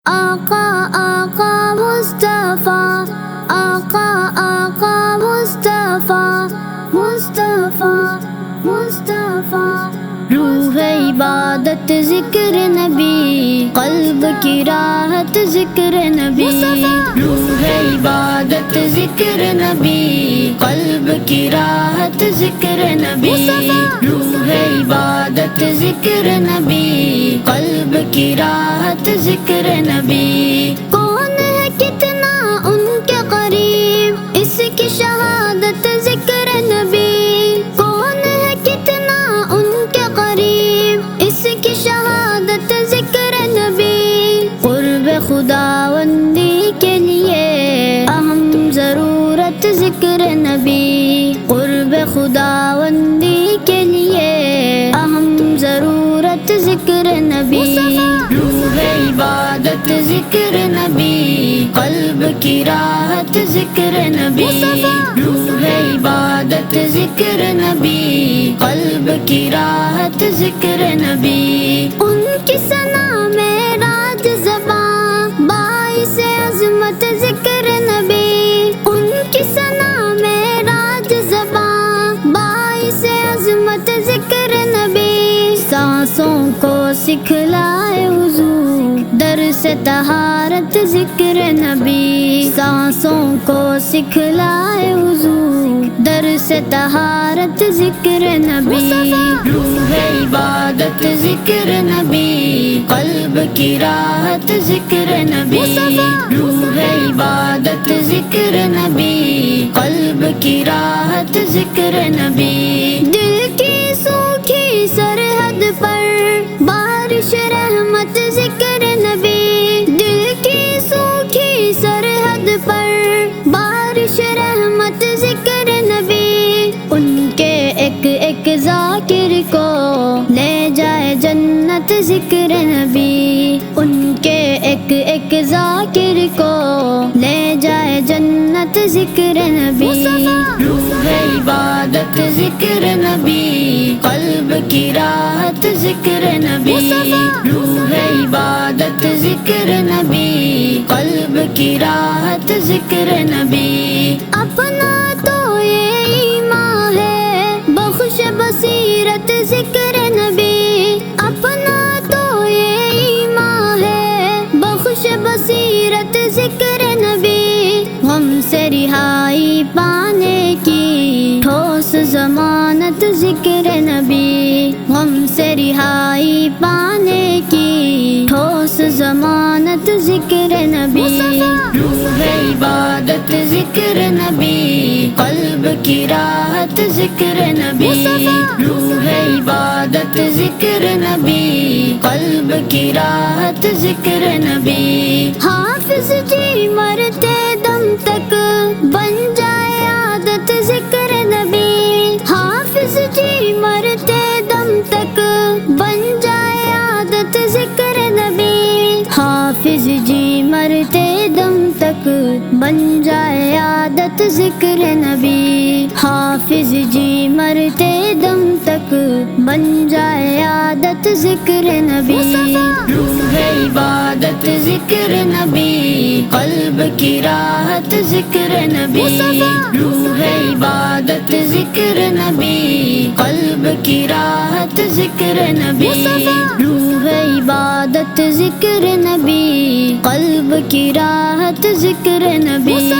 آقا آقا مصطفیٰ، آقا آقا مصطفیٰ، مصطفیٰ مصطفیٰ۔ روح عبادت ذکر نبی، قلب کی راحت ذکر نبی۔ روح عبادت ذکر نبی، قلب کی راحت ذکر نبی۔ روح عبادت ذکر نبی، قلب کی راحت ذکر نبی۔ کون ہے کتنا ان کے قریب، اس کی شہادت ذکر نبی۔ کون ہے کتنا ان کے قریب، اس کی شہادت ذکر نبی۔ قرب خداوندی کے لیے اہم ضرورت ذکر نبی۔ قرب خداوندی کے لیے اہم ضرورت ذکر نبی۔ روح عبادت ذکر نبی، قلب کی راحت ذکر نبی۔ روح عبادت ذکر نبی، قلب کی راحت ذکر نبی۔ ان کی ثنا میں راج زباں، باعث عظمت ذکر نبی۔ ان کی ثنا میں راج زباں، باعث عظمت ذکر نبی۔ سانسوں کو سکھلائے حضور، درس طہارت ذکر نبی۔ سانسوں کو سکھلائے حضور، درس طہارت ذکر نبی۔ روح عبادت ذکر نبی، قلب کی راحت ذکر نبی۔ روح عبادت ذکر نبی، قلب کی راحت ذکر نبی۔ دل کی سوکھی سرحد پر بارش رحمت ذکر نبی۔ دل کی سوکھی سرحد پر بارش رحمت ذکر نبی۔ ان کے ایک ایک ذاکر کو لے جائے جنت ذکر نبی۔ ان کے ایک ایک ذاکر کو لے جائے جنت ذکر نبی۔ روح عبادت ذکر نبی، قلب کی راحت ذکر نبی۔ روح عبادت ذکر نبی، قلب کی راحت ذکر نبی۔ اپنا تو یہ ایمان ہے، بخش بصیرت ذکر نبی۔ اپنا تو یہ ایمان ہے، بخش بصیرت ذکر نبی۔ غم سے رہائی پانے کی ٹھوس ضمانت ذکر نبی۔ غم سے رہائی پانے کی ٹھوس ضمانت ذکر نبی۔ روح عبادت ذکر نبی، قلب کی راحت ذکر نبی۔ روح عبادت ذکر نبی، قلب کی راحت ذکر نبی۔ حافظ جی مرتے دم تک بن جائے عادت ذکر نبی۔ حافظ جی مرتے دم تک بن جائے عادت ذکر نبی۔ حافظ جی مرتے دم تک بن جائے عادت ذکر نبی۔ حافظ جی مرتے دم تک بن جائے عادت ذکر نبی۔ روح عبادت ذکر نبی، قلب کی راحت ذکر نبی۔ روح عبادت ذکر نبی، قلب کی راحت ذکر نبی۔ روح عبادت ذکر نبی، قلب کی راحت ذکر نبی۔